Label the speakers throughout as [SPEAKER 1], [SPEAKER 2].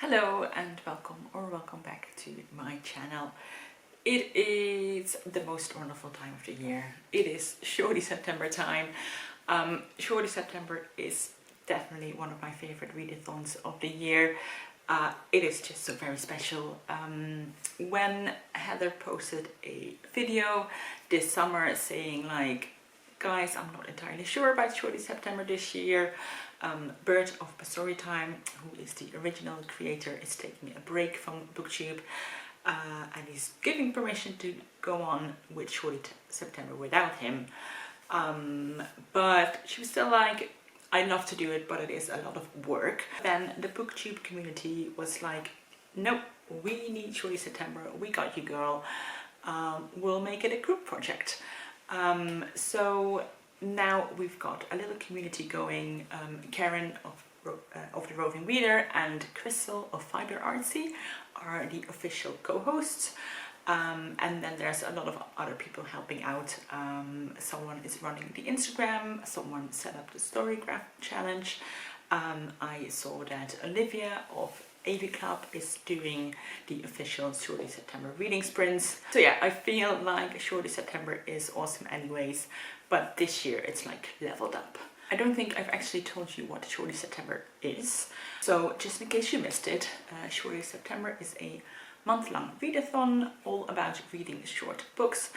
[SPEAKER 1] Hello and welcome back to my channel. It is the most wonderful time of the year. It is Shorty September time. Shorty September is definitely one of my favorite readathons of the year. It is just so very special. When Heather posted a video this summer saying like, guys, I'm not entirely sure about Shorty September this year. Bird of Storytime, who is the original creator, is taking a break from BookTube and he's giving permission to go on with Shorty September without him. But she was still like, I'd love to do it, but it is a lot of work. Then the BookTube community was like, nope, we need Shorty September, we got you girl, we'll make it a group project. So now we've got a little community going. Karen of the Roving Reader and Crystal of Fiber Artsy are the official co-hosts, and then there's a lot of other people helping out. Someone is running the Instagram, someone set up the Storygraph challenge. I saw that Olivia of AV Club is doing the official Shorty September reading sprints. So yeah, I feel like Shorty September is awesome anyways, but this year it's like leveled up. I don't think I've actually told you what Shorty September is. So just in case you missed it, Shorty September is a month-long readathon all about reading short books.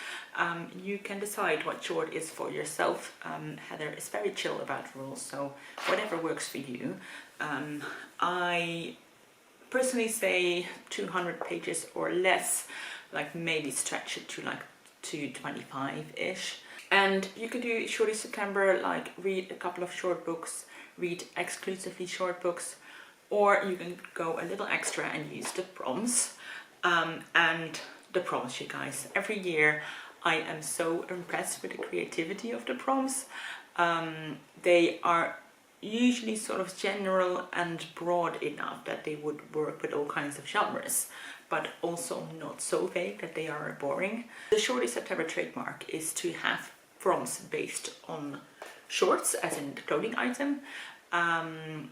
[SPEAKER 1] You can decide what short is for yourself. Heather is very chill about rules, so whatever works for you. I personally say 200 pages or less, like maybe stretch it to like 225-ish. And you can do Shorty September, like read a couple of short books, read exclusively short books, or you can go a little extra and use the prompts. And the prompts, you guys, every year I am so impressed with the creativity of the prompts. They are usually sort of general and broad enough that they would work with all kinds of genres, but also not so vague that they are boring. The Shorty September trademark is to have prompts based on shorts, as in the clothing item. And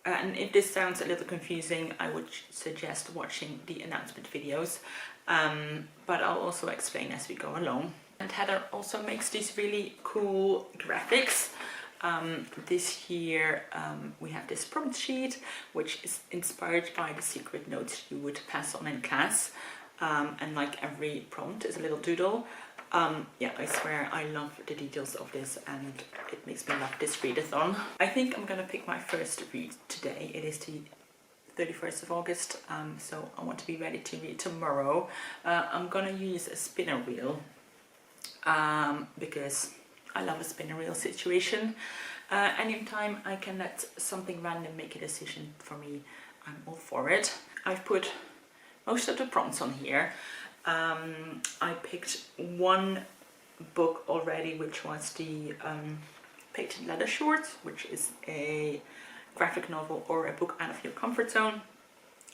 [SPEAKER 1] if this sounds a little confusing, I would suggest watching the announcement videos, but I'll also explain as we go along. And Heather also makes these really cool graphics. This year we have this prompt sheet, which is inspired by the secret notes you would pass on in class, and like every prompt is a little doodle. Yeah, I swear I love the details of this and it makes me love this readathon. I think I'm gonna pick my first read today. It is the 31st of August, so I want to be ready to read tomorrow. I'm gonna use a spinner wheel because I love a spinner wheel situation. Anytime I can let something random make a decision for me, I'm all for it. I've put most of the prompts on here. I picked one book already, which was the Patent Leather Shorts, which is a graphic novel or a book out of your comfort zone.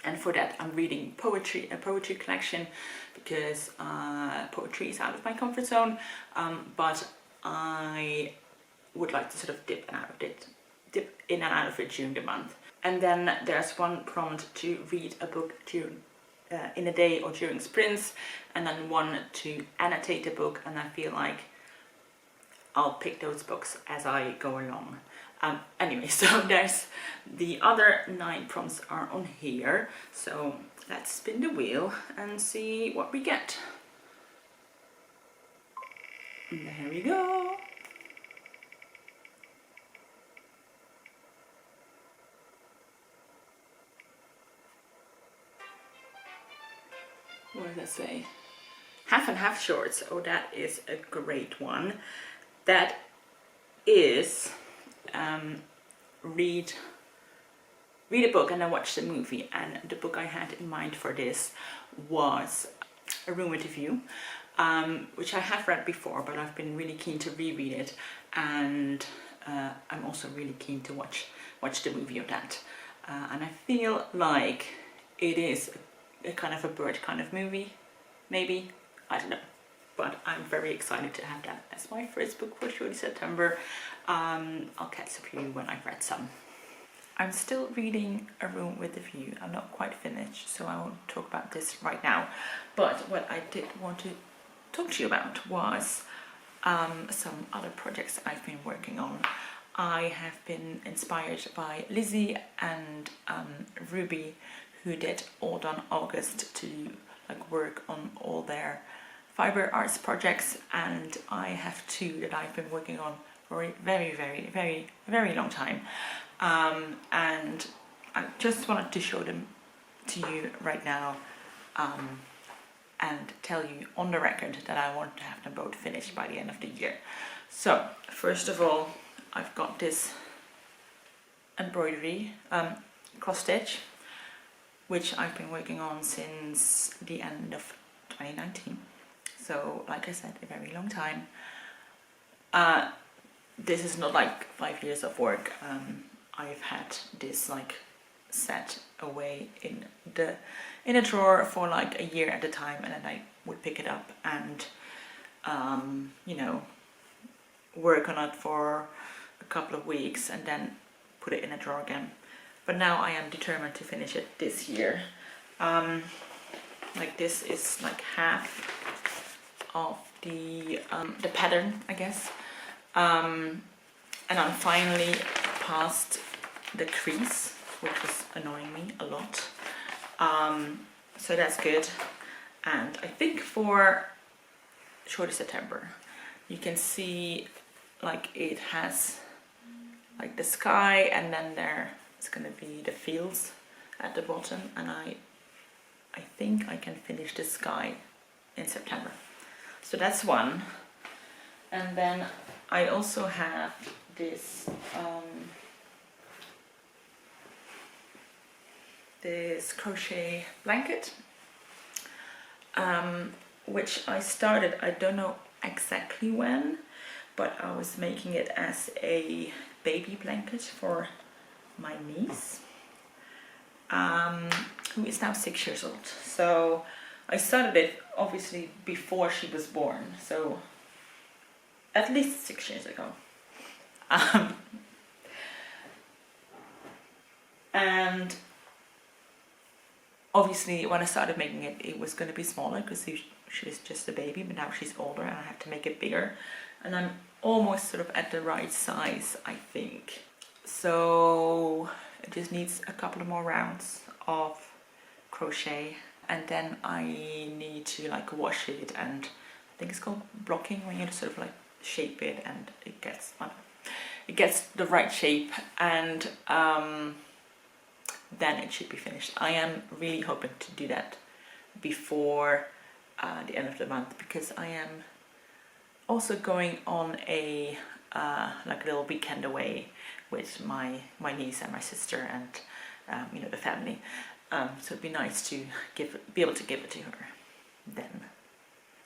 [SPEAKER 1] And for that I'm reading poetry, a poetry collection, because poetry is out of my comfort zone, but I would like to sort of dip in and out of it during the month. And then there's one prompt to read a book in a day or during sprints, and then one to annotate a book, and I feel like I'll pick those books as I go along. Anyway, so there's the other 9 prompts are on here, so let's spin the wheel and see what we get. There we go. What does that say? Half and half shorts. Oh, that is a great one. That is read a book and then watch the movie. And the book I had in mind for this was A Room with a View, which I have read before, but I've been really keen to reread it, and I'm also really keen to watch the movie of that. And I feel like it is a kind of a bird kind of movie, maybe, I don't know, but I'm very excited to have that as my first book for Shorty September. I'll catch up with you when I've read some. I'm still reading A Room with a View. I'm not quite finished, so I won't talk about this right now. But what I did want to talk to you about was some other projects I've been working on. I have been inspired by Lizzie and Ruby, who did All Done August, to like work on all their fiber arts projects, and I have two that I've been working on for a very long time, and I just wanted to show them to you right now, and tell you on the record that I want to have them both finished by the end of the year. So first of all, I've got this embroidery cross stitch, which I've been working on since the end of 2019. So like I said, a very long time. This is not like 5 years of work. I've had this like set away in a drawer for like a year at a time, and then I would pick it up and you know, work on it for a couple of weeks and then put it in a drawer again. But now I am determined to finish it this year. Like this is like half of the pattern, I guess, and I'm finally past the crease, which was annoying me a lot, so that's good. And I think for Shorty September, you can see like it has like the sky, and then there is going to be the fields at the bottom, and I think I can finish the sky in September. So that's one. And then I also have this this crochet blanket, which I started, I don't know exactly when, but I was making it as a baby blanket for my niece, who is now 6 years old. So I started it obviously before she was born, so at least 6 years ago. And obviously when I started making it, it was going to be smaller because she was just a baby, but now she's older and I have to make it bigger, and I'm almost sort of at the right size, I think. So it just needs a couple of more rounds of crochet, and then I need to like wash it, and I think it's called blocking, when you sort of like shape it and it gets the right shape, and then it should be finished. I am really hoping to do that before the end of the month, because I am also going on a like a little weekend away with my niece and my sister and you know, the family. So it'd be nice to be able to give it to her then.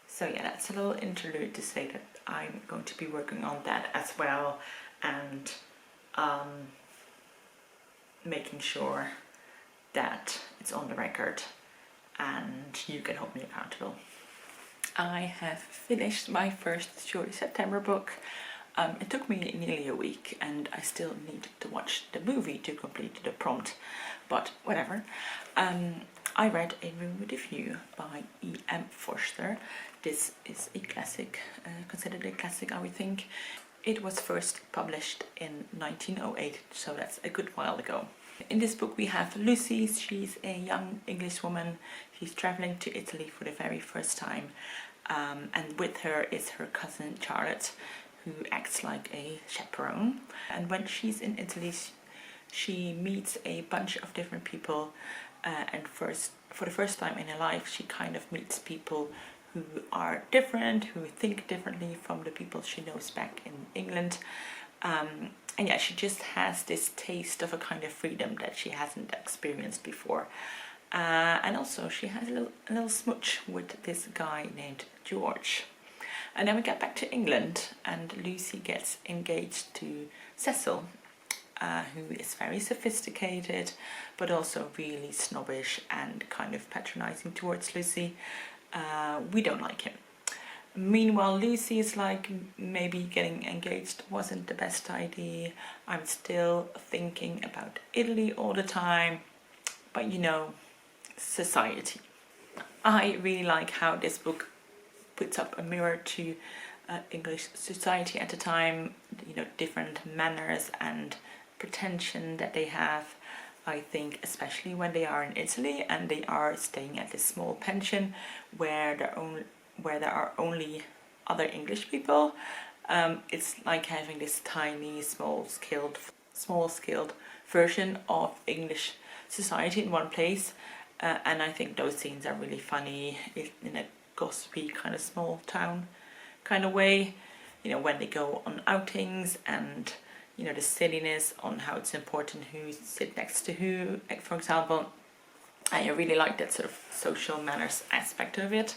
[SPEAKER 1] So yeah, that's a little interlude to say that I'm going to be working on that as well, and making sure that it's on the record and you can hold me accountable. I have finished my first Shorty September book. It took me nearly a week, and I still need to watch the movie to complete the prompt, but whatever. I read A Room with a View by E.M. Forster. This is a classic, considered a classic, I would think. It was first published in 1908, so that's a good while ago. In this book we have Lucy. She's a young English woman. She's traveling to Italy for the very first time, and with her is her cousin Charlotte, who acts like a chaperone. And when she's in Italy, she meets a bunch of different people, and for the first time in her life she kind of meets people who are different, who think differently from the people she knows back in England. And yeah, she just has this taste of a kind of freedom that she hasn't experienced before. And also she has a little smooch with this guy named George. And then we get back to England, and Lucy gets engaged to Cecil, who is very sophisticated but also really snobbish and kind of patronizing towards Lucy. We don't like him. Meanwhile, Lucy is like, maybe getting engaged wasn't the best idea. I'm still thinking about Italy all the time, but you know, society. I really like how this book puts up a mirror to English society at the time, you know, different manners and pretension that they have. I think especially when they are in Italy and they are staying at this small pension where there are only other English people. It's like having this tiny, small-scaled version of English society in one place. And I think those scenes are really funny in a gossipy kind of small town kind of way. You know, when they go on outings and, you know, the silliness on how it's important who sit next to who, for example. I really like that sort of social manners aspect of it.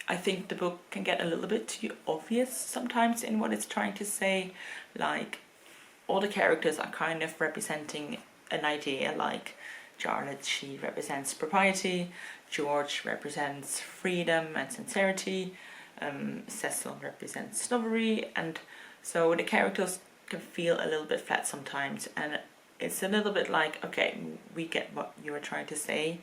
[SPEAKER 1] I think the book can get a little bit too obvious sometimes in what it's trying to say. Like, all the characters are kind of representing an idea, like Charlotte, she represents propriety, George represents freedom and sincerity, Cecil represents snobbery, and so the characters can feel a little bit flat sometimes, and it's a little bit like, okay, we get what you were trying to say.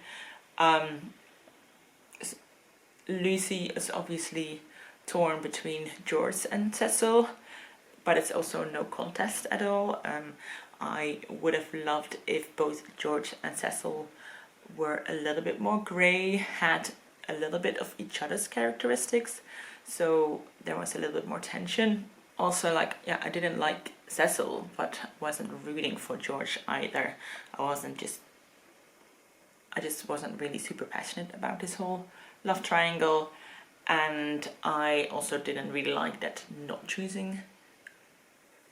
[SPEAKER 1] Lucy is obviously torn between George and Cecil, but it's also no contest at all. I would have loved if both George and Cecil were a little bit more grey, had a little bit of each other's characteristics, so there was a little bit more tension. Also, like, yeah, I didn't like Cecil, but wasn't rooting for George either. I just wasn't really super passionate about this whole love triangle, and I also didn't really like that not choosing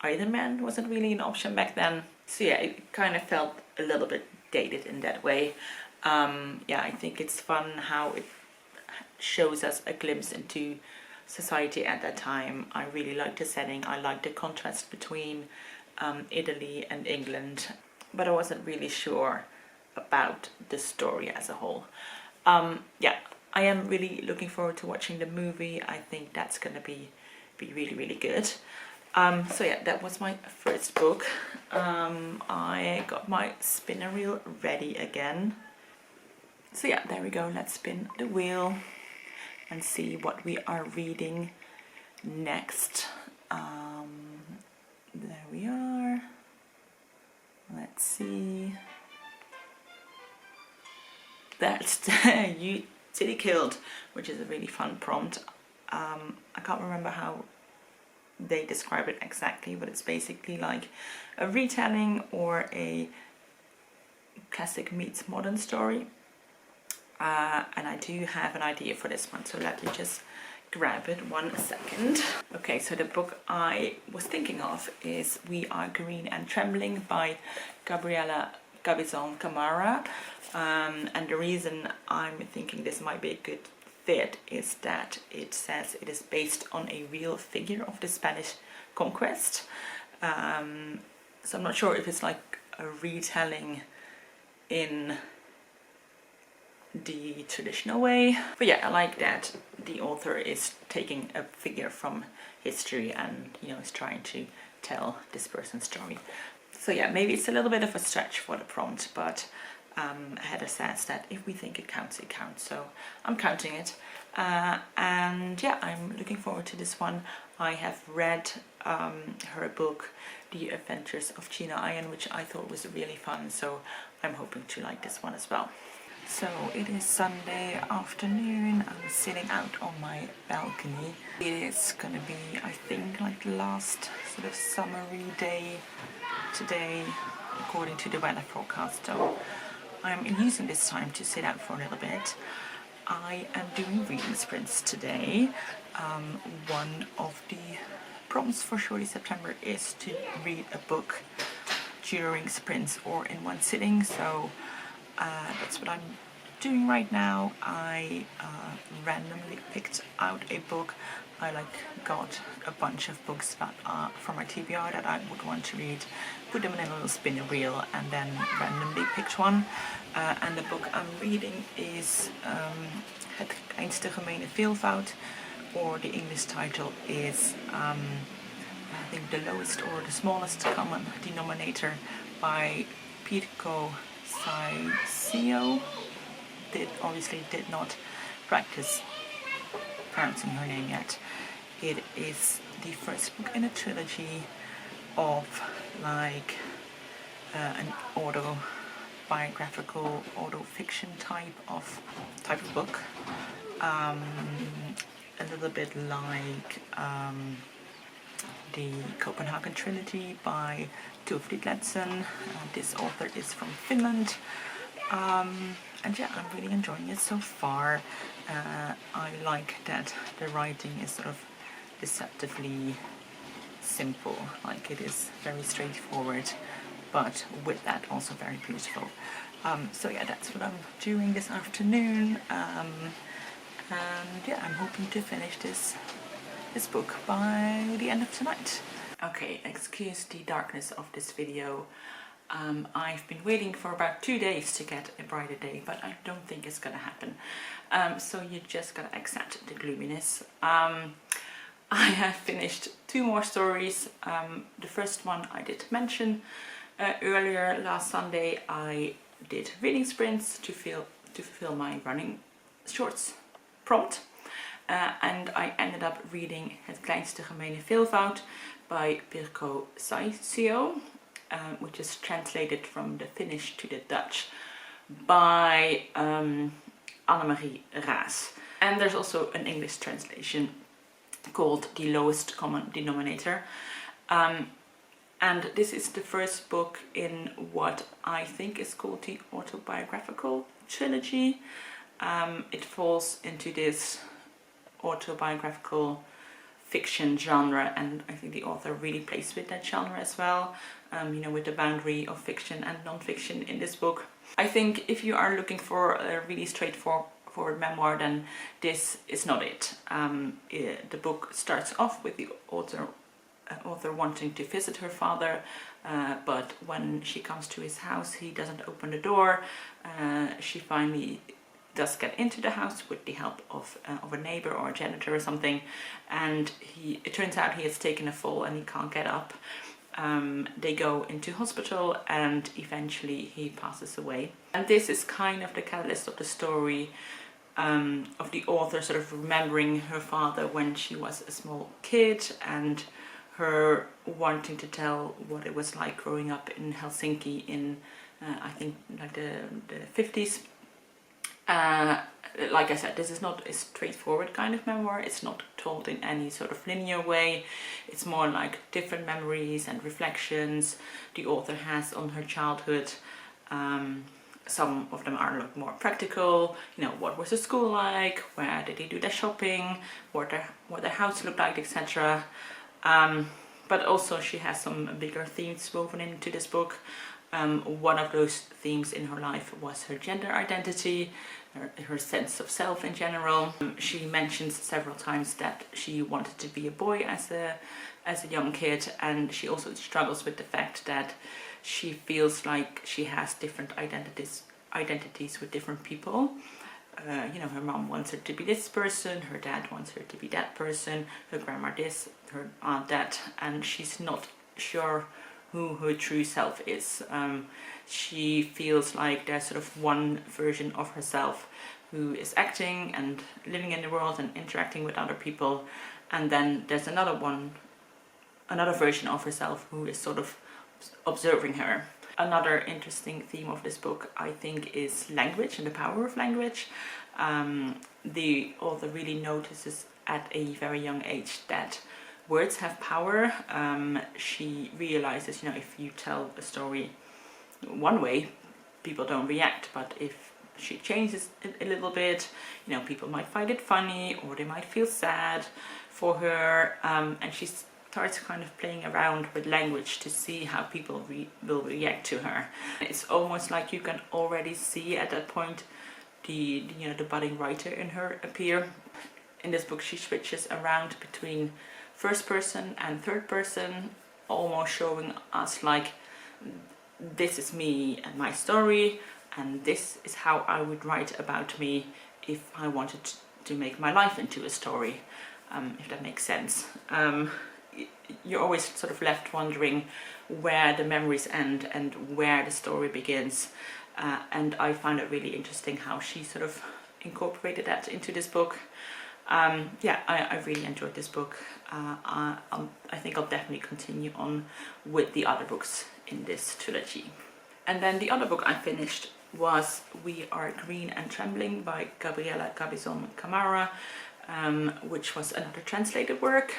[SPEAKER 1] either man wasn't really an option back then. So yeah, it kind of felt a little bit dated in that way. Yeah, I think it's fun how it shows us a glimpse into society at that time. I really liked the setting. I liked the contrast between Italy and England, but I wasn't really sure about the story as a whole. Yeah, I am really looking forward to watching the movie. I think that's gonna be really, really good. So yeah, that was my first book. I got my spinner wheel ready again. So yeah, there we go. Let's spin the wheel and see what we are reading next. There we are. Let's see. That's You City Killed, which is a really fun prompt. I can't remember how they describe it exactly, but it's basically like a retelling or a classic meets modern story. And I do have an idea for this one, so let me just grab it 1 second. Okay, so the book I was thinking of is We Are Green and Trembling by Gabriela Gavizon Camara. And the reason I'm thinking this might be a good fit is that it says it is based on a real figure of the Spanish conquest. So I'm not sure if it's like a retelling in the traditional way, but yeah, I like that the author is taking a figure from history and, you know, is trying to tell this person's story. So yeah, maybe it's a little bit of a stretch for the prompt, but Heather says that if we think it counts, it counts, so I'm counting it. And yeah, I'm looking forward to this one. I have read her book The Adventures of Gina Iron, which I thought was really fun, so I'm hoping to like this one as well. So it is Sunday afternoon. I'm sitting out on my balcony. It is gonna be, I think, like the last sort of summery day today, according to the weather forecast. So I'm using this time to sit out for a little bit. I am doing reading sprints today. One of the prompts for Shorty September is to read a book during sprints or in one sitting, so that's what I'm doing right now. I randomly picked out a book. I got a bunch of books that are from my TBR that I would want to read, put them in a little spinner wheel, and then randomly picked one. And the book I'm reading is Het kleinste gemene veelvoud, or the English title is I think the lowest or the smallest common denominator by Pirko Saisio. Obviously did not practice pronouncing her name yet. It is the first book in a trilogy of like an autobiographical, auto-fiction type of book. A little bit like the Copenhagen trilogy by Tove Ditlevsen. This author is from Finland. And yeah, I'm really enjoying it so far. I like that the writing is sort of deceptively simple, like it is very straightforward, but with that also very beautiful. So yeah, that's what I'm doing this afternoon. And yeah, I'm hoping to finish this book by the end of tonight. Okay, excuse the darkness of this video. I've been waiting for about 2 days to get a brighter day, but I don't think it's gonna happen. So you just gotta accept the gloominess. I have finished 2 more stories. The first one I did mention earlier. Last Sunday I did reading sprints to fulfill my running shorts prompt. And I ended up reading Het kleinste gemene veelvoud by Pirko Saisio, which is translated from the Finnish to the Dutch by Annemarie Raas. And there's also an English translation called The Lowest Common Denominator. And this is the first book in what I think is called the autobiographical trilogy. It falls into this autobiographical fiction genre, and I think the author really plays with that genre as well, you know, with the boundary of fiction and non-fiction in this book. I think if you are looking for a really straightforward memoir, then this is not it. The book starts off with the author wanting to visit her father, but when she comes to his house, he doesn't open the door. She finally does get into the house with the help of a neighbor or a janitor or something, and it turns out he has taken a fall and he can't get up. They go into hospital and eventually he passes away. And this is kind of the catalyst of the story, of the author sort of remembering her father when she was a small kid, and her wanting to tell what it was like growing up in Helsinki in I think like the 50s. Like I said, this is not a straightforward kind of memoir. It's not told in any sort of linear way. It's more like different memories and reflections the author has on her childhood. Some of them are like more practical, you know, what was the school like, where did he do their shopping, what their house looked like, etc. But also she has some bigger themes woven into this book. One of those themes in her life was her gender identity, her sense of self in general. She mentions several times that she wanted to be a boy as a young kid, and she also struggles with the fact that she feels like she has different identities with different people. You know, her mom wants her to be this person, her dad wants her to be that person, her grandma this, her aunt that, and she's not sure who her true self is. She feels like there's sort of one version of herself who is acting and living in the world and interacting with other people, and then there's another version of herself who is sort of observing her. Another interesting theme of this book, I think, is language and the power of language. The author really notices at a very young age that words have power. She realizes, you know, if you tell a story one way, people don't react, but if she changes it a little bit, you know, people might find it funny or they might feel sad for her, and she starts kind of playing around with language to see how people will react to her. It's almost like you can already see at that point the budding writer in her appear. In this book she switches around between first person and third person, almost showing us like, this is me and my story, and this is how I would write about me if I wanted to make my life into a story, if that makes sense. You're always sort of left wondering where the memories end and where the story begins, and I found it really interesting how she sort of incorporated that into this book. Yeah, I really enjoyed this book. I think I'll definitely continue on with the other books in this trilogy. And then the other book I finished was We Are Green and Trembling by Gabriela Cabezon Camara, which was another translated work.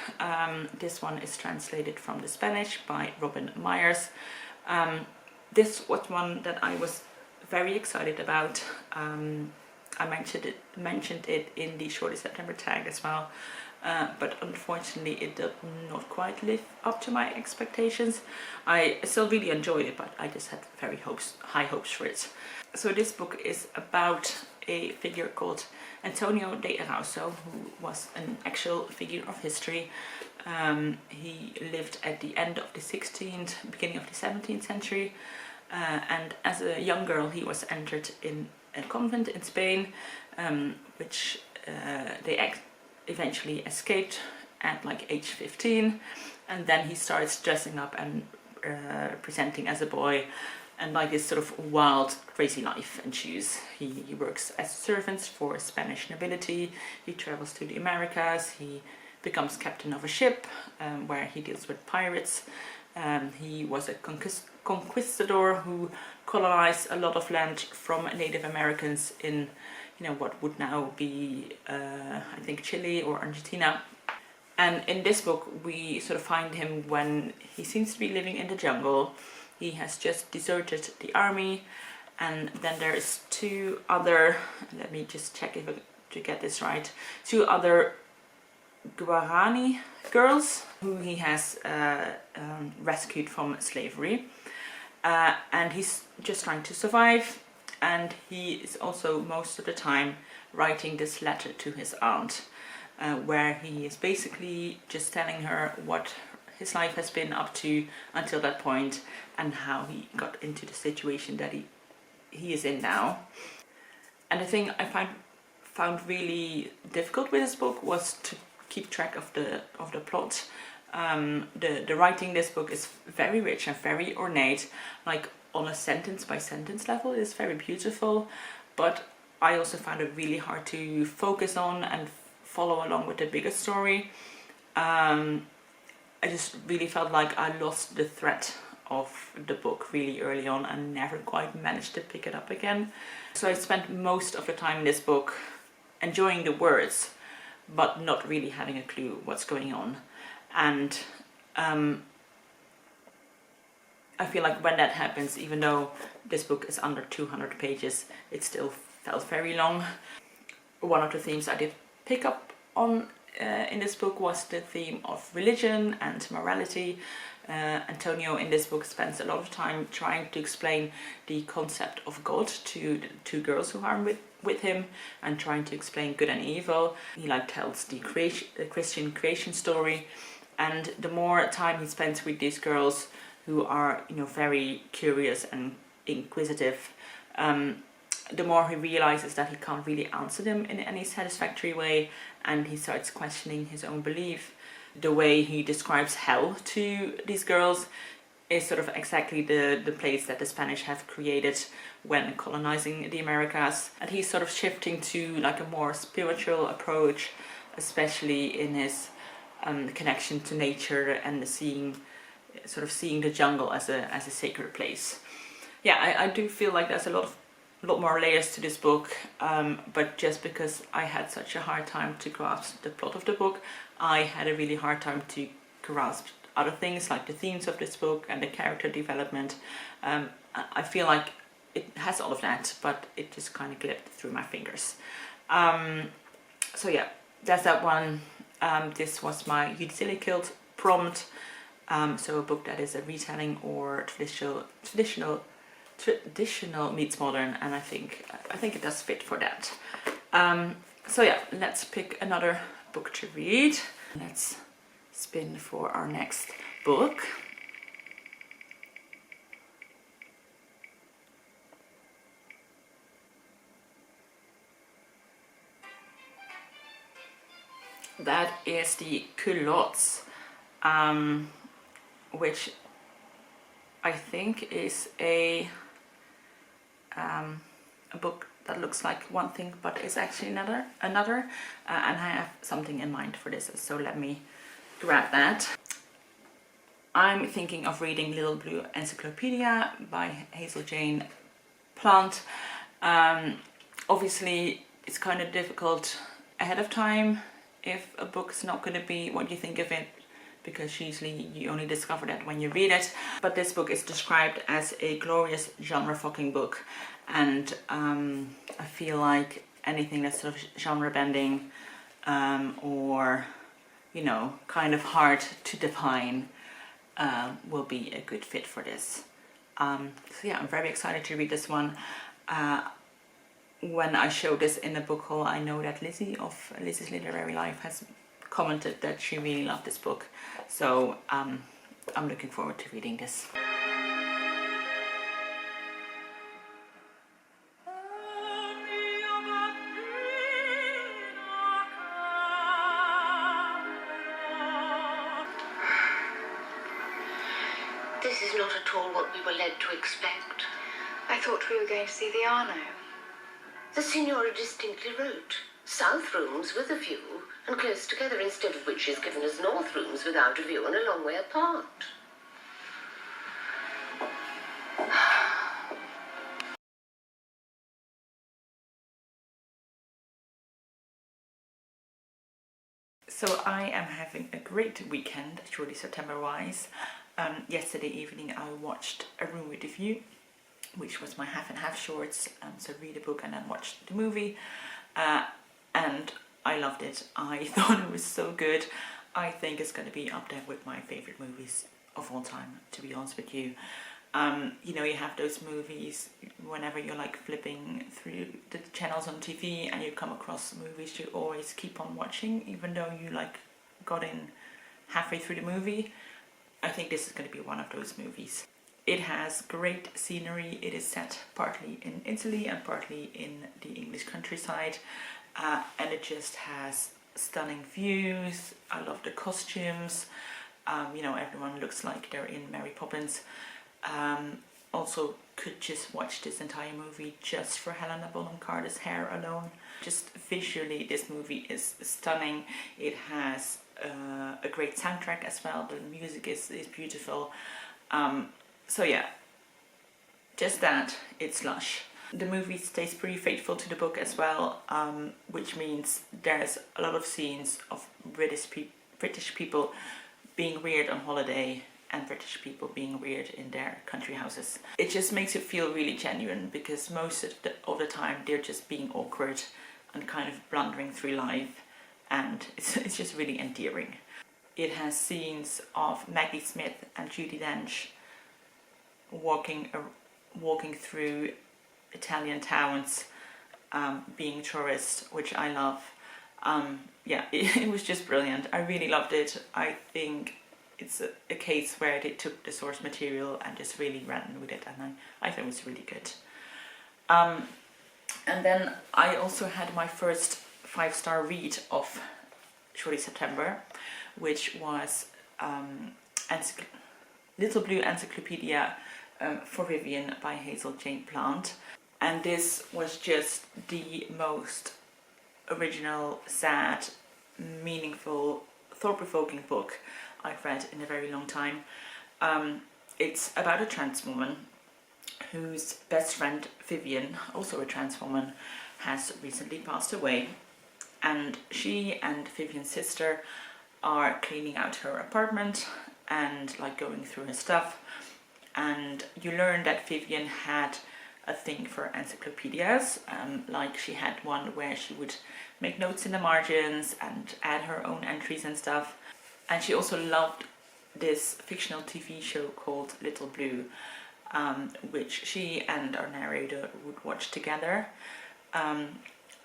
[SPEAKER 1] This one is translated from the Spanish by Robin Myers. This was one that I was very excited about. I mentioned it in the Shorty September tag as well, but unfortunately it did not quite live up to my expectations. I still really enjoyed it, but I just had very high hopes for it. So this book is about a figure called Antonio de Erauso, who was an actual figure of history. He lived at the end of the 16th, beginning of the 17th century, and as a young girl he was entered in a convent in Spain, which they eventually escaped at like age 15, and then he starts dressing up and presenting as a boy, and like this sort of wild, crazy life ensues. He works as a servant for Spanish nobility, he travels to the Americas, he becomes captain of a ship where he deals with pirates. He was a conquistador who colonized a lot of land from Native Americans in, what would now be, I think, Chile or Argentina. And in this book we sort of find him when he seems to be living in the jungle. He has just deserted the army, and then there's two other, let me just check if to get this right, two other Guarani girls who he has rescued from slavery, and he's just trying to survive, and he is also most of the time writing this letter to his aunt, where he is basically just telling her what his life has been up to until that point and how he got into the situation that he is in now. And the thing I found really difficult with this book was to keep track of the plot. The writing in this book is very rich and very ornate, like on a sentence by sentence level. It's very beautiful, but I also found it really hard to focus on and follow along with the bigger story. I just really felt like I lost the thread of the book really early on and never quite managed to pick it up again. So I spent most of the time in this book enjoying the words, but not really having a clue what's going on. And I feel like when that happens, even though this book is under 200 pages, it still felt very long. One of the themes I did pick up on in this book was the theme of religion and morality. Antonio in this book spends a lot of time trying to explain the concept of God to the two girls who are with him, and trying to explain good and evil. He tells the Christian creation story, and the more time he spends with these girls who are very curious and inquisitive, the more he realizes that he can't really answer them in any satisfactory way, and he starts questioning his own belief. The way he describes hell to these girls is sort of exactly the place that the Spanish have created when colonizing the Americas, and he's sort of shifting to a more spiritual approach, especially in his connection to nature and seeing the jungle as a sacred place. Yeah, I do feel like there's a lot more layers to this book, but just because I had such a hard time to grasp the plot of the book, I had a really hard time to grasp other things like the themes of this book and the character development. I feel like it has all of that, but it just kind of glipped through my fingers. So yeah, that's that one. This was my Utility Killed prompt. So a book that is a retelling or traditional traditional meets modern, and I think it does fit for that. So yeah, let's pick another book to read. Let's spin for our next book. That is the Culottes, which I think is a book that looks like one thing but is actually another, and I have something in mind for this, so let me grab that. I'm thinking of reading Little Blue Encyclopedia by Hazel Jane Plant. Obviously it's kind of difficult ahead of time if a book's not going to be what you think of it, because usually you only discover that when you read it. But this book is described as a glorious genre-fucking book, and I feel like anything that's sort of genre bending or, you know, kind of hard to define will be a good fit for this. So yeah, I'm very excited to read this one. When I show this in the book haul, I know that Lizzie of Lizzie's Literary Life has commented that she really loved this book, so I'm looking forward to reading this.
[SPEAKER 2] This is not at all what we were led to expect. I thought we were going to see the Arno. The Signora distinctly wrote, south rooms with a view and close together, instead of which she's given us north rooms without a view and a long way apart.
[SPEAKER 1] So I am having a great weekend, Shorty September wise. Yesterday evening I watched A Room with a View, which was my half and half shorts, so read a book and then watch the movie, and I loved it. I thought it was so good. I think it's going to be up there with my favorite movies of all time, to be honest with you. You know, you have those movies whenever you're like flipping through the channels on TV and you come across movies you always keep on watching even though you like got in halfway through the movie. I think this is going to be one of those movies. It has great scenery. It is set partly in Italy and partly in the English countryside, and it just has stunning views. I love the costumes. You know, everyone looks like they're in Mary Poppins. Also could just watch this entire movie just for Helena Bonham Carter's hair alone. Just visually this movie is stunning. It has a great soundtrack as well. The music is beautiful. So yeah, just that, it's lush. The movie stays pretty faithful to the book as well, which means there's a lot of scenes of British people being weird on holiday and British people being weird in their country houses. It just makes it feel really genuine, because most of the time they're just being awkward and kind of blundering through life, and it's just really endearing. It has scenes of Maggie Smith and Judi Dench walking through Italian towns, being tourists, which I love. Yeah, it was just brilliant. I really loved it. I think it's a case where they took the source material and just really ran with it, and I think it was really good. And then I also had my first 5-star read of Shorty September, which was Little Blue Encyclopedia for Vivian by Hazel Jane Plant. And this was just the most original, sad, meaningful, thought-provoking book I've read in a very long time. It's about a trans woman whose best friend Vivian, also a trans woman, has recently passed away, and she and Vivian's sister are cleaning out her apartment and like going through her stuff, and you learn that Vivian had a thing for encyclopedias, like she had one where she would make notes in the margins and add her own entries and stuff. And she also loved this fictional TV show called Little Blue, which she and our narrator would watch together.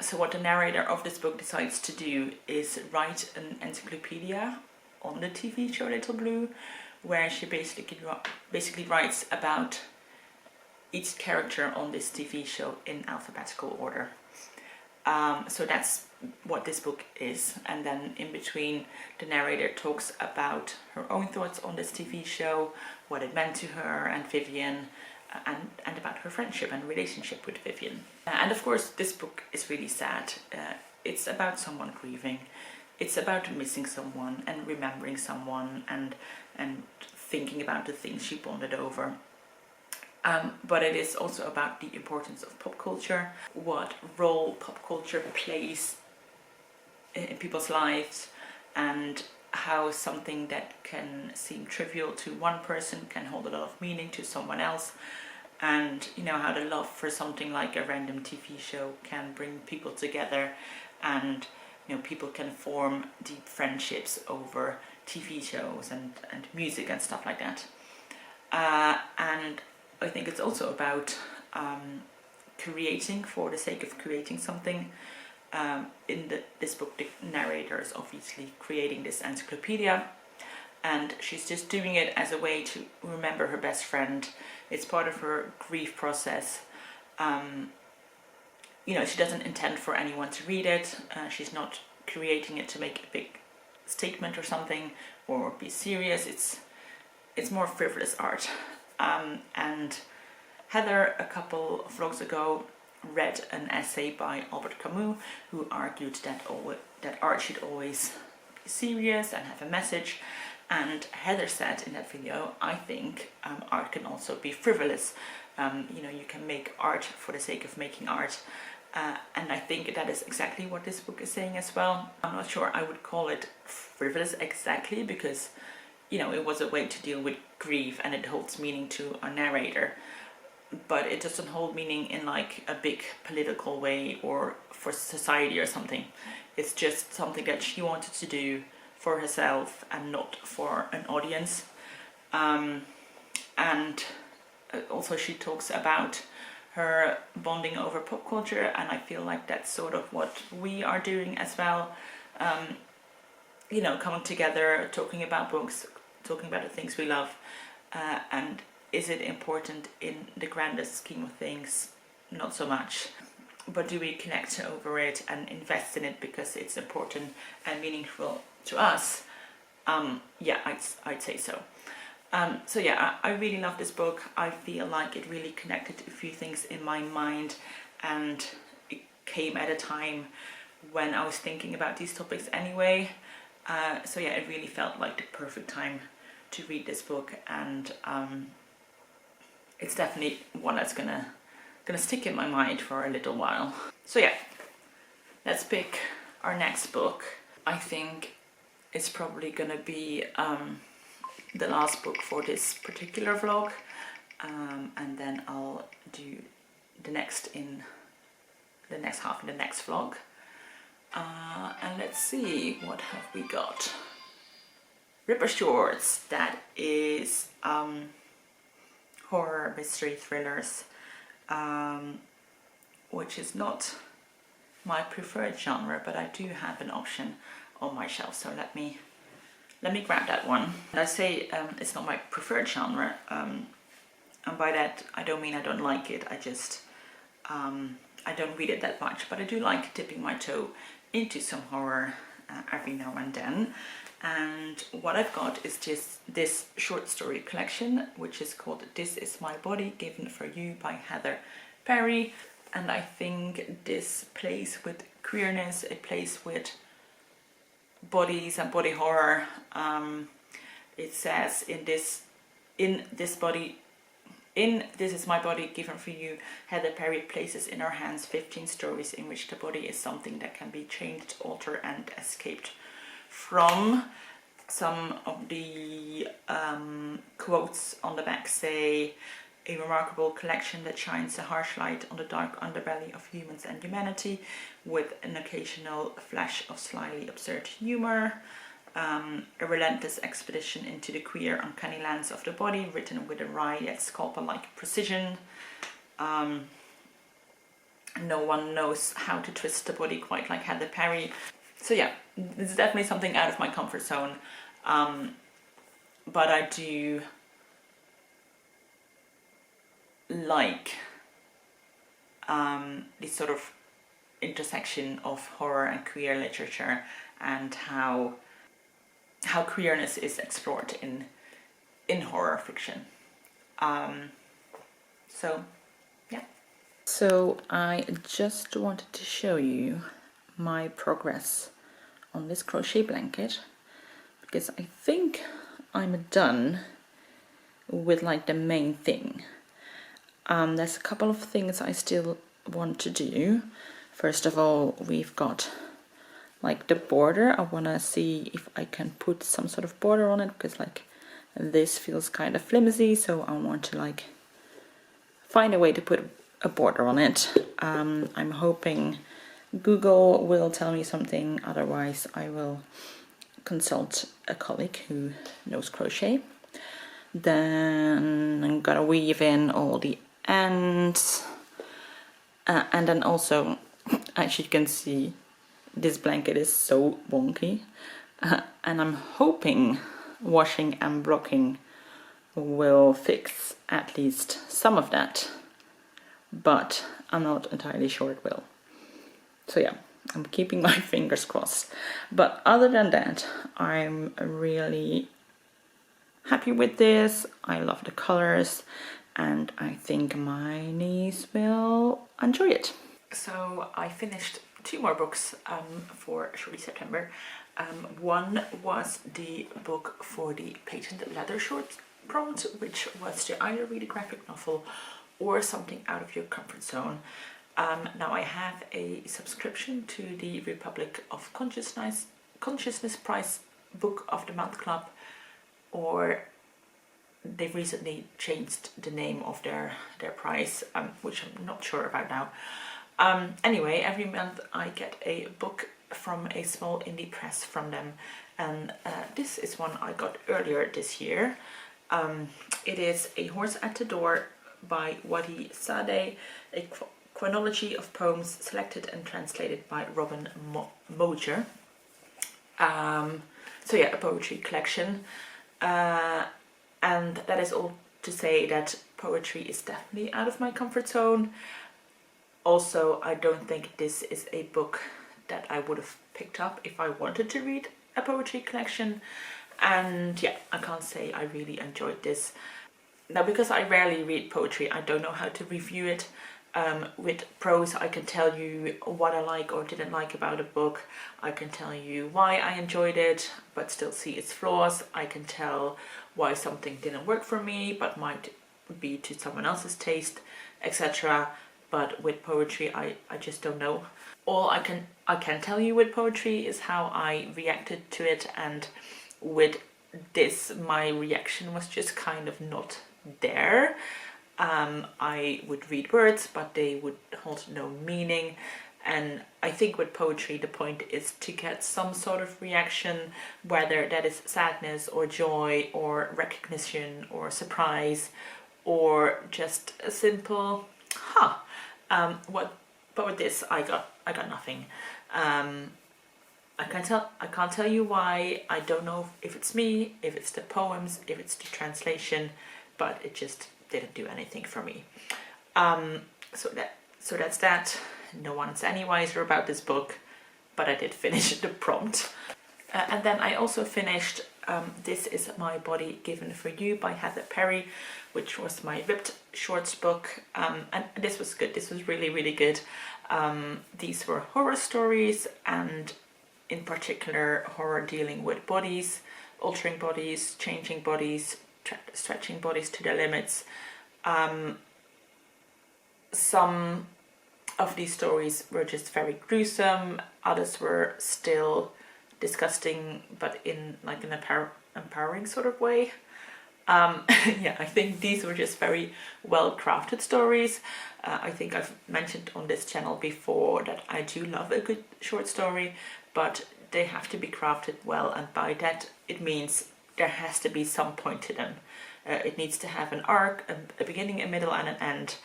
[SPEAKER 1] So what the narrator of this book decides to do is write an encyclopedia on the TV show Little Blue, where she basically writes about each character on this TV show in alphabetical order. So that's what this book is, and then in between the narrator talks about her own thoughts on this TV show, what it meant to her and Vivian, and about her friendship and relationship with Vivian. And of course this book is really sad. It's about someone grieving, it's about missing someone and remembering someone and thinking about the things she bonded over. But it is also about the importance of pop culture, what role pop culture plays in people's lives, and how something that can seem trivial to one person can hold a lot of meaning to someone else, and you know how the love for something like a random TV show can bring people together, and you know people can form deep friendships over TV shows and music and stuff like that. And I think it's also about creating for the sake of creating something. In this book, the narrator is obviously creating this encyclopedia, and she's just doing it as a way to remember her best friend. It's part of her grief process. You know, she doesn't intend for anyone to read it. She's not creating it to make a big statement or something or be serious. It's more frivolous art. And Heather, a couple of vlogs ago, read an essay by Albert Camus, who argued that art should always be serious and have a message. And Heather said in that video, I think art can also be frivolous. You know, you can make art for the sake of making art. And I think that is exactly what this book is saying as well. I'm not sure I would call it frivolous exactly, because you know, it was a way to deal with grief and it holds meaning to our narrator, but it doesn't hold meaning in like a big political way or for society or something. It's just something that she wanted to do for herself and not for an audience. And also she talks about her bonding over pop culture, and I feel like that's sort of what we are doing as well. You know, coming together, talking about books, talking about the things we love, and is it important in the grandest scheme of things? Not so much. But do we connect over it and invest in it because it's important and meaningful to us? Yeah, I'd say so. So yeah, I really love this book. I feel like it really connected a few things in my mind, and it came at a time when I was thinking about these topics anyway. So yeah, it really felt like the perfect time to read this book, and it's definitely one that's gonna stick in my mind for a little while. So yeah, let's pick our next book. I think it's probably gonna be the last book for this particular vlog, and then I'll do the next half in the next vlog. And let's see, what have we got? Ripper Shorts, that is horror, mystery, thrillers, which is not my preferred genre, but I do have an option on my shelf, so let me grab that one. And I say it's not my preferred genre, and by that I don't mean I don't like it, I just I don't read it that much, but I do like dipping my toe into some horror every now and then. And what I've got is just this short story collection, which is called This Is My Body, Given For You by Heather Perry. And I think this plays with queerness, it plays with bodies and body horror. It says in This Is My Body, Given For You, Heather Perry places in her hands 15 stories in which the body is something that can be changed, altered and escaped from. Some of the quotes on the back say, a remarkable collection that shines a harsh light on the dark underbelly of humans and humanity, with an occasional flash of slyly absurd humor. a relentless expedition into the queer, uncanny lands of the body, written with a wry yet scalpel-like precision. No one knows how to twist the body quite like Heather Parry. So yeah, this is definitely something out of my comfort zone. But I do like this sort of intersection of horror and queer literature, and how queerness is explored in horror fiction. So yeah. So I just wanted to show you my progress on this crochet blanket, because I think I'm done with like the main thing. There's a couple of things I still want to do. First of all, we've got like the border. I want to see if I can put some sort of border on it, because like this feels kind of flimsy, so I want to like find a way to put a border on it. I'm hoping Google will tell me something, otherwise I will consult a colleague who knows crochet. Then I'm gonna weave in all the ends, and then also, as you can see, this blanket is so wonky, and I'm hoping washing and blocking will fix at least some of that, but I'm not entirely sure it will. So yeah, I'm keeping my fingers crossed. But other than that, I'm really happy with this. I love the colors, and I think my niece will enjoy it. So I finished 2 more books for Shorty September. One was the book for the patent leather short prompt, which was to either read a graphic novel or something out of your comfort zone. Now I have a subscription to the Republic of Consciousness Prize Book of the Month Club, or they've recently changed the name of their prize, which I'm not sure about now. Anyway, every month I get a book from a small indie press from them, and this is one I got earlier this year. It is A Horse at the Door by Wadi Sadeh, a chronology of poems selected and translated by Robin Moger. So yeah, a poetry collection. And that is all to say that poetry is definitely out of my comfort zone. Also, I don't think this is a book that I would have picked up if I wanted to read a poetry collection. And yeah, I can't say I really enjoyed this. Now, because I rarely read poetry, I don't know how to review it. With prose, I can tell you what I like or didn't like about a book. I can tell you why I enjoyed it, but still see its flaws. I can tell why something didn't work for me, but might be to someone else's taste, etc. But with poetry, I just don't know. All I can tell you with poetry is how I reacted to it, and with this, my reaction was just kind of not there. I would read words, but they would hold no meaning. And I think with poetry, the point is to get some sort of reaction, whether that is sadness or joy or recognition or surprise, or just a simple, but with this, I got nothing. I can't tell you why. I don't know if it's me, if it's the poems, if it's the translation, but it just didn't do anything for me. So that's that. No one's any wiser about this book, but I did finish the prompt. And then I also finished This Is My Body Given For You by Heather Parry, which was my ripped shorts book. And this was good. This was really, really good. These were horror stories, and in particular horror dealing with bodies, altering bodies, changing bodies, stretching bodies to their limits. Some of these stories were just very gruesome, others were still disgusting, but in like an empowering sort of way. Yeah, I think these were just very well crafted stories. I think I've mentioned on this channel before that I do love a good short story, but they have to be crafted well, and by that it means there has to be some point to them. It needs to have an arc, a beginning, a middle and an end,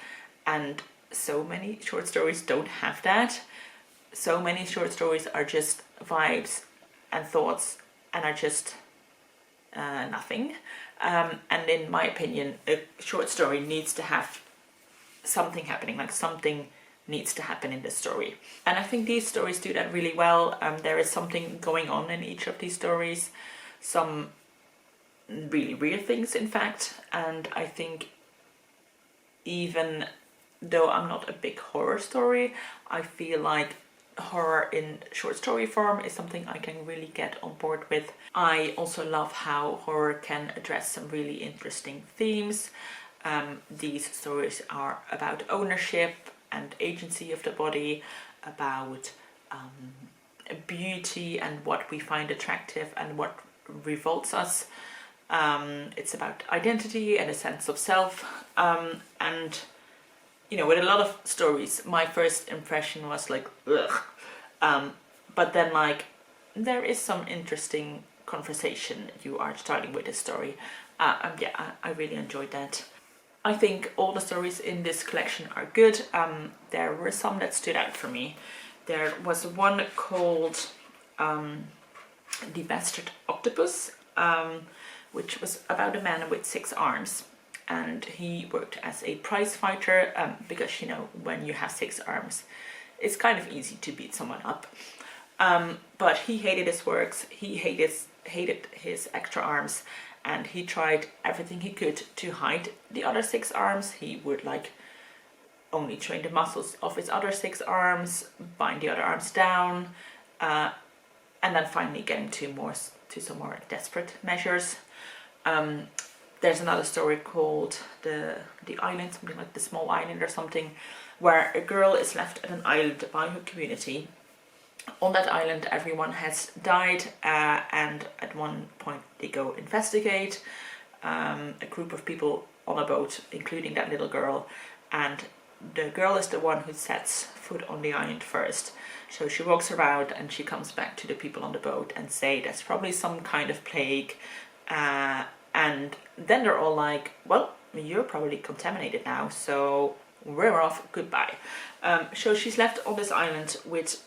[SPEAKER 1] and so many short stories don't have that. So many short stories are just vibes and thoughts and are just nothing. And in my opinion, a short story needs to have something happening, like something needs to happen in the story. And I think these stories do that really well. There is something going on in each of these stories, some really weird things in fact, and I think even though I'm not a big horror story, I feel like horror in short story form is something I can really get on board with. I also love how horror can address some really interesting themes. These stories are about ownership and agency of the body, about beauty and what we find attractive and what revolts us. It's about identity and a sense of self, and you know, with a lot of stories my first impression was like ugh, but then like there is some interesting conversation you are starting with this story, and yeah, I really enjoyed that. I think all the stories in this collection are good. There were some that stood out for me. There was one called The Bastard Octopus, which was about a man with 6 arms, and he worked as a prize fighter, because you know, when you have 6 arms it's kind of easy to beat someone up, but he hated his works, he hated his extra arms, and he tried everything he could to hide the other 6 arms. He would like only train the muscles of his other 6 arms, bind the other arms down, and then finally getting to some more desperate measures. There's another story called the Island, something like the Small Island or something, where a girl is left at an island by her community. On that island everyone has died, and at one point they go investigate, a group of people on a boat, including that little girl, and the girl is the one who sets foot on the island first. So she walks around and she comes back to the people on the boat and say there's probably some kind of plague, and then they're all like, well, you're probably contaminated now, so we're off, goodbye. So she's left on this island with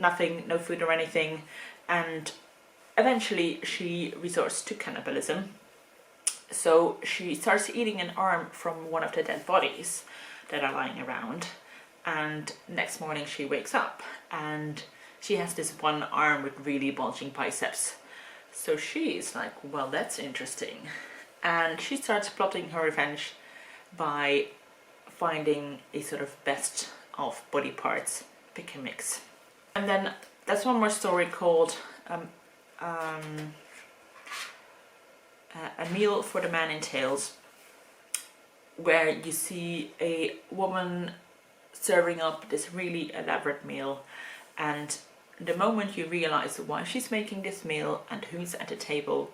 [SPEAKER 1] nothing, no food or anything, and eventually she resorts to cannibalism. So she starts eating an arm from one of the dead bodies that are lying around, and next morning she wakes up and she has this one arm with really bulging biceps. So she's like, well, that's interesting, and she starts plotting her revenge by finding a sort of best of body parts pick and mix. And then there's one more story called A Meal for the Man in Tails, where you see a woman serving up this really elaborate meal, and the moment you realize why she's making this meal and who's at the table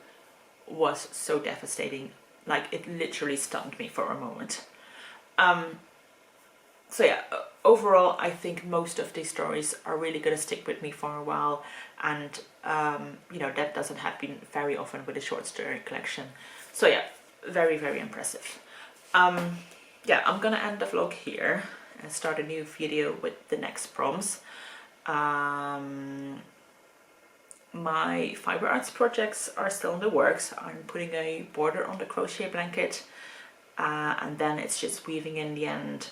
[SPEAKER 1] was so devastating. Like, it literally stunned me for a moment. So yeah, overall I think most of these stories are really gonna stick with me for a while, and you know, that doesn't happen very often with a short story collection. So yeah, very, very impressive. Yeah, I'm gonna end the vlog here and start a new video with the next prompts. My fiber arts projects are still in the works. I'm putting a border on the crochet blanket, and then it's just weaving in the end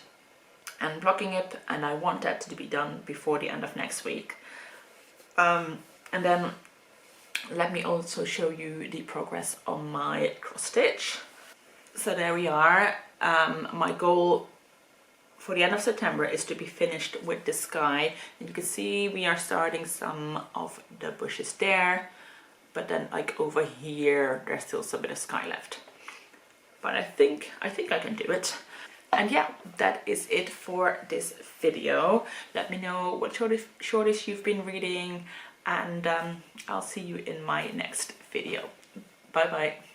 [SPEAKER 1] and blocking it, and I want that to be done before the end of next week. And then let me also show you the progress on my cross stitch. So there we are. My goal for the end of September is to be finished with the sky, and you can see we are starting some of the bushes there, but then like over here there's still some bit of sky left, but I think I can do it. And yeah, that is it for this video. Let me know what shorties you've been reading, and I'll see you in my next video. Bye bye.